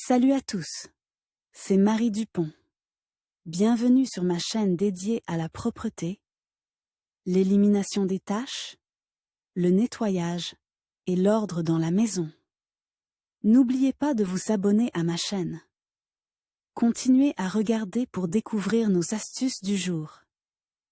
Salut à tous, c'est Marie Dupont. Bienvenue sur ma chaîne dédiée à la propreté, l'élimination des taches, le nettoyage et l'ordre dans la maison. N'oubliez pas de vous abonner à ma chaîne. Continuez à regarder pour découvrir nos astuces du jour.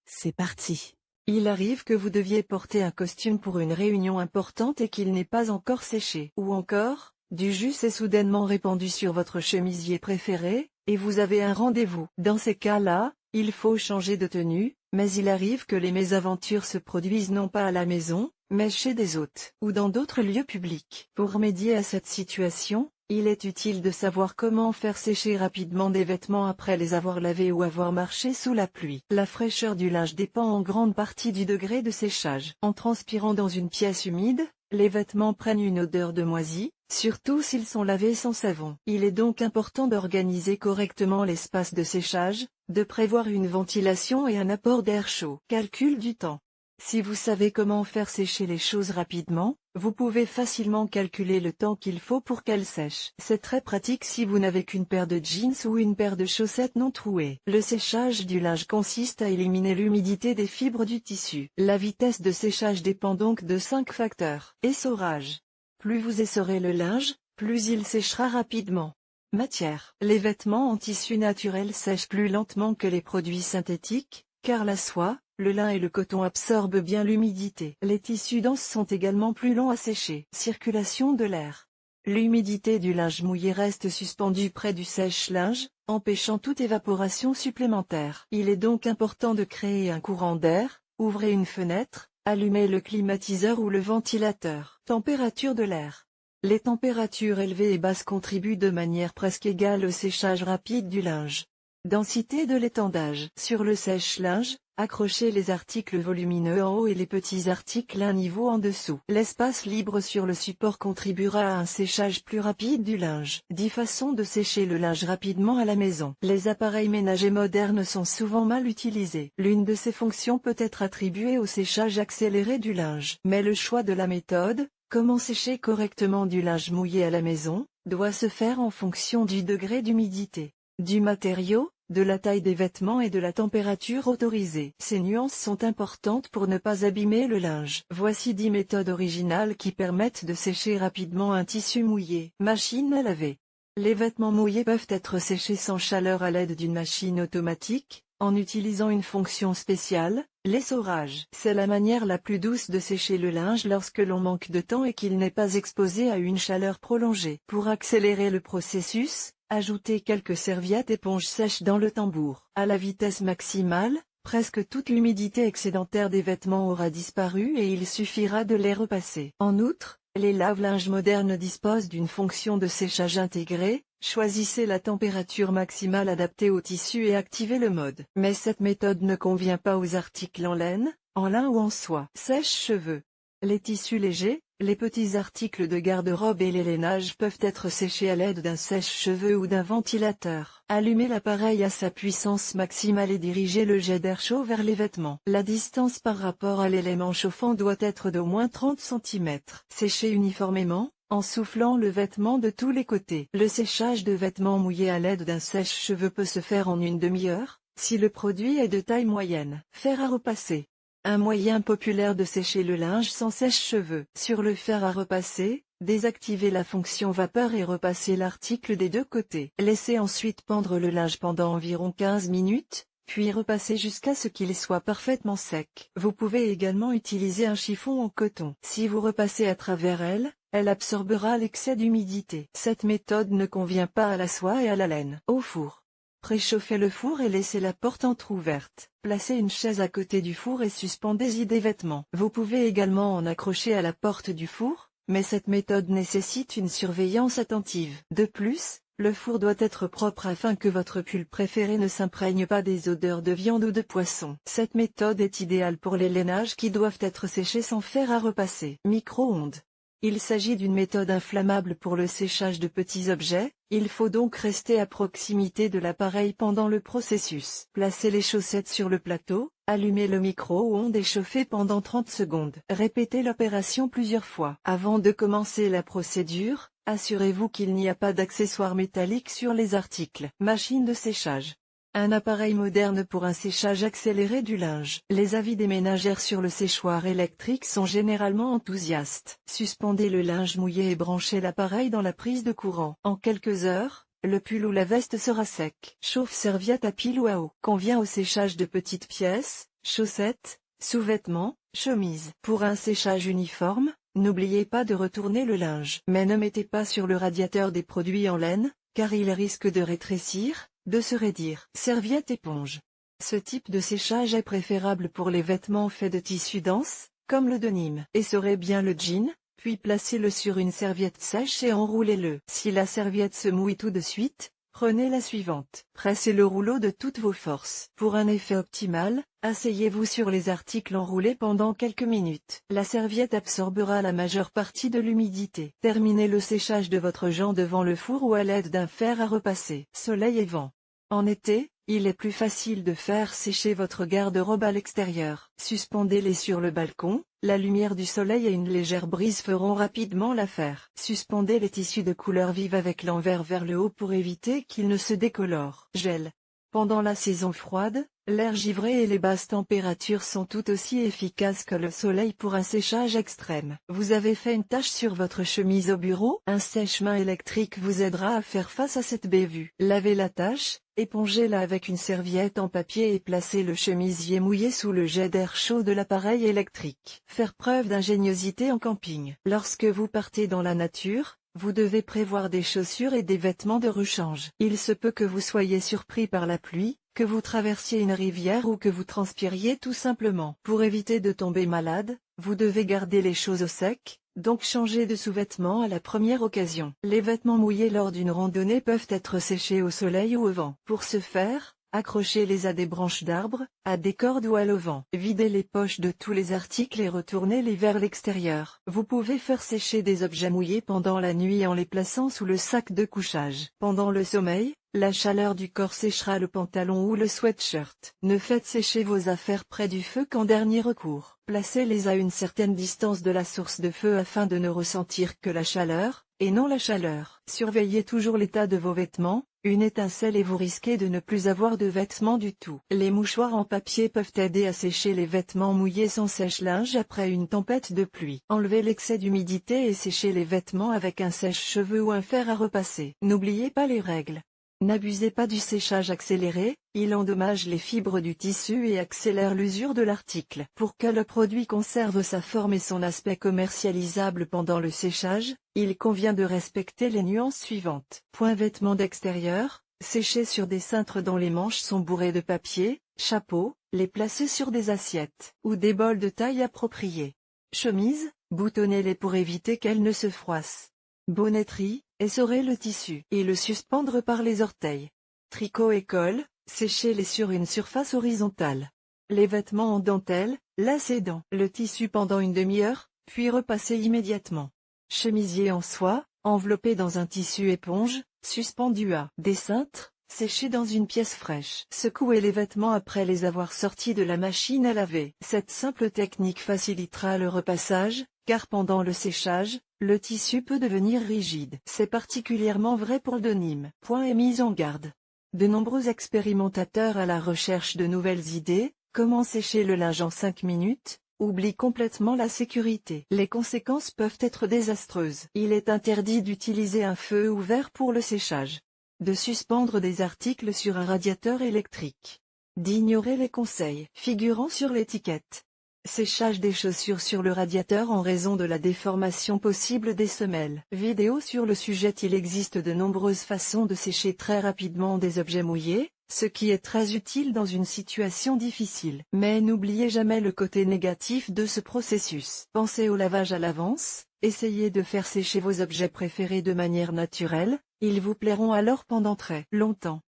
C'est parti. Il arrive que vous deviez porter un costume pour une réunion importante et qu'il n'est pas encore séché. Ou encore, du jus s'est soudainement répandu sur votre chemisier préféré, et vous avez un rendez-vous. Dans ces cas-là, il faut changer de tenue, mais il arrive que les mésaventures se produisent non pas à la maison, mais chez des hôtes, ou dans d'autres lieux publics. Pour remédier à cette situation, il est utile de savoir comment faire sécher rapidement des vêtements après les avoir lavés ou avoir marché sous la pluie. La fraîcheur du linge dépend en grande partie du degré de séchage. En transpirant dans une pièce humide, les vêtements prennent une odeur de moisi, surtout s'ils sont lavés sans savon. Il est donc important d'organiser correctement l'espace de séchage, de prévoir une ventilation et un apport d'air chaud. Calcul du temps. Si vous savez comment faire sécher les choses rapidement, vous pouvez facilement calculer le temps qu'il faut pour qu'elles sèchent. C'est très pratique si vous n'avez qu'une paire de jeans ou une paire de chaussettes non trouées. Le séchage du linge consiste à éliminer l'humidité des fibres du tissu. La vitesse de séchage dépend donc de 5 facteurs. Essorage. Plus vous essorez le linge, plus il séchera rapidement. Matière. Les vêtements en tissu naturel sèchent plus lentement que les produits synthétiques, car la soie, le lin et le coton absorbent bien l'humidité. Les tissus denses sont également plus longs à sécher. Circulation de l'air. L'humidité du linge mouillé reste suspendue près du sèche-linge, empêchant toute évaporation supplémentaire. Il est donc important de créer un courant d'air, ouvrez une fenêtre, allumez le climatiseur ou le ventilateur. Température de l'air. Les températures élevées et basses contribuent de manière presque égale au séchage rapide du linge. Densité de l'étendage. Sur le sèche-linge, accrochez les articles volumineux en haut et les petits articles à un niveau en dessous. L'espace libre sur le support contribuera à un séchage plus rapide du linge. 10 façons de sécher le linge rapidement à la maison. Les appareils ménagers modernes sont souvent mal utilisés. L'une de ces fonctions peut être attribuée au séchage accéléré du linge. Mais le choix de la méthode, comment sécher correctement du linge mouillé à la maison, doit se faire en fonction du degré d'humidité, du matériau, de la taille des vêtements et de la température autorisée. Ces nuances sont importantes pour ne pas abîmer le linge. Voici 10 méthodes originales qui permettent de sécher rapidement un tissu mouillé. Machine à laver. Les vêtements mouillés peuvent être séchés sans chaleur à l'aide d'une machine automatique, en utilisant une fonction spéciale, l'essorage. C'est la manière la plus douce de sécher le linge lorsque l'on manque de temps et qu'il n'est pas exposé à une chaleur prolongée. Pour accélérer le processus, ajoutez quelques serviettes éponges sèches dans le tambour. À la vitesse maximale, presque toute l'humidité excédentaire des vêtements aura disparu et il suffira de les repasser. En outre, les lave-linges modernes disposent d'une fonction de séchage intégrée. Choisissez la température maximale adaptée au tissu et activez le mode. Mais cette méthode ne convient pas aux articles en laine, en lin ou en soie. Sèche-cheveux. Les tissus légers, les petits articles de garde-robe et les lainages peuvent être séchés à l'aide d'un sèche-cheveux ou d'un ventilateur. Allumez l'appareil à sa puissance maximale et dirigez le jet d'air chaud vers les vêtements. La distance par rapport à l'élément chauffant doit être d'au moins 30 cm. Séchez uniformément, en soufflant le vêtement de tous les côtés. Le séchage de vêtements mouillés à l'aide d'un sèche-cheveux peut se faire en une demi-heure, si le produit est de taille moyenne. Fer à repasser. Un moyen populaire de sécher le linge sans sèche-cheveux. Sur le fer à repasser, désactivez la fonction vapeur et repassez l'article des deux côtés. Laissez ensuite pendre le linge pendant environ 15 minutes, puis repassez jusqu'à ce qu'il soit parfaitement sec. Vous pouvez également utiliser un chiffon en coton. Si vous repassez à travers elle absorbera l'excès d'humidité. Cette méthode ne convient pas à la soie et à la laine. Au four. Préchauffez le four et laissez la porte entrouverte. Placez une chaise à côté du four et suspendez-y des vêtements. Vous pouvez également en accrocher à la porte du four, mais cette méthode nécessite une surveillance attentive. De plus, le four doit être propre afin que votre pull préféré ne s'imprègne pas des odeurs de viande ou de poisson. Cette méthode est idéale pour les lainages qui doivent être séchés sans fer à repasser. Micro-ondes. Il s'agit d'une méthode inflammable pour le séchage de petits objets, il faut donc rester à proximité de l'appareil pendant le processus. Placez les chaussettes sur le plateau, Allumez le micro-ondes et chauffez pendant 30 secondes. Répétez l'opération plusieurs fois. Avant de commencer la procédure, assurez-vous qu'il n'y a pas d'accessoires métalliques sur les articles. Machine de séchage. Un appareil moderne pour un séchage accéléré du linge. Les avis des ménagères sur le séchoir électrique sont généralement enthousiastes. Suspendez le linge mouillé et branchez l'appareil dans la prise de courant. En quelques heures, le pull ou la veste sera sec. Chauffe-serviette à pile ou à eau. Convient au séchage de petites pièces, chaussettes, sous-vêtements, chemises. Pour un séchage uniforme, n'oubliez pas de retourner le linge. Mais ne mettez pas sur le radiateur des produits en laine, car il risque de rétrécir, de se raidir. Serviette éponge. Ce type de séchage est préférable pour les vêtements faits de tissu dense, comme le denim. Essorez bien le jean, puis placez-le sur une serviette sèche et enroulez-le. Si la serviette se mouille tout de suite, prenez la suivante. Pressez le rouleau de toutes vos forces. Pour un effet optimal, asseyez-vous sur les articles enroulés pendant quelques minutes. La serviette absorbera la majeure partie de l'humidité. Terminez le séchage de votre jean devant le four ou à l'aide d'un fer à repasser. Soleil et vent. En été, il est plus facile de faire sécher votre garde-robe à l'extérieur. Suspendez-les sur le balcon, la lumière du soleil et une légère brise feront rapidement l'affaire. Suspendez les tissus de couleur vive avec l'envers vers le haut pour éviter qu'ils ne se décolorent. Gel. Pendant la saison froide, l'air givré et les basses températures sont tout aussi efficaces que le soleil pour un séchage extrême. Vous avez fait une tache sur votre chemise au bureau? Un sèche-main électrique vous aidera à faire face à cette bévue. Lavez la tache, épongez-la avec une serviette en papier et placez le chemisier mouillé sous le jet d'air chaud de l'appareil électrique. Faire preuve d'ingéniosité en camping. Lorsque vous partez dans la nature, vous devez prévoir des chaussures et des vêtements de rechange. Il se peut que vous soyez surpris par la pluie, que vous traversiez une rivière ou que vous transpiriez tout simplement. Pour éviter de tomber malade, vous devez garder les choses au sec, donc changer de sous-vêtements à la première occasion. Les vêtements mouillés lors d'une randonnée peuvent être séchés au soleil ou au vent. Pour ce faire, accrochez-les à des branches d'arbres, à des cordes ou à l'auvent. Videz les poches de tous les articles et retournez-les vers l'extérieur. Vous pouvez faire sécher des objets mouillés pendant la nuit en les plaçant sous le sac de couchage. Pendant le sommeil, la chaleur du corps séchera le pantalon ou le sweatshirt. Ne faites sécher vos affaires près du feu qu'en dernier recours. Placez-les à une certaine distance de la source de feu afin de ne ressentir que la chaleur, et non la chaleur. Surveillez toujours l'état de vos vêtements. Une étincelle et vous risquez de ne plus avoir de vêtements du tout. Les mouchoirs en papier peuvent aider à sécher les vêtements mouillés sans sèche-linge après une tempête de pluie. Enlevez l'excès d'humidité et séchez les vêtements avec un sèche-cheveux ou un fer à repasser. N'oubliez pas les règles. N'abusez pas du séchage accéléré, il endommage les fibres du tissu et accélère l'usure de l'article. Pour que le produit conserve sa forme et son aspect commercialisable pendant le séchage, il convient de respecter les nuances suivantes. Point vêtements d'extérieur, sécher sur des cintres dont les manches sont bourrées de papier, chapeau, les placer sur des assiettes ou des bols de taille appropriée. Chemise, boutonnez-les pour éviter qu'elles ne se froissent. Bonneterie, essorez le tissu et le suspendre par les orteils. Tricot et col, séchez-les sur une surface horizontale. Les vêtements en dentelle, lacez dans le tissu pendant une demi-heure, puis repassez immédiatement. Chemisier en soie, enveloppé dans un tissu éponge, suspendu à des cintres, séché dans une pièce fraîche. Secouez les vêtements après les avoir sortis de la machine à laver. Cette simple technique facilitera le repassage, car pendant le séchage, le tissu peut devenir rigide. C'est particulièrement vrai pour le denim. Point et mise en garde. De nombreux expérimentateurs à la recherche de nouvelles idées, comment sécher le linge en 5 minutes, oublient complètement la sécurité. Les conséquences peuvent être désastreuses. Il est interdit d'utiliser un feu ouvert pour le séchage. De suspendre des articles sur un radiateur électrique. D'ignorer les conseils figurant sur l'étiquette. Séchage des chaussures sur le radiateur en raison de la déformation possible des semelles. Vidéo sur le sujet. Il existe de nombreuses façons de sécher très rapidement des objets mouillés, ce qui est très utile dans une situation difficile. Mais n'oubliez jamais le côté négatif de ce processus. Pensez au lavage à l'avance, essayez de faire sécher vos objets préférés de manière naturelle, ils vous plairont alors pendant très longtemps.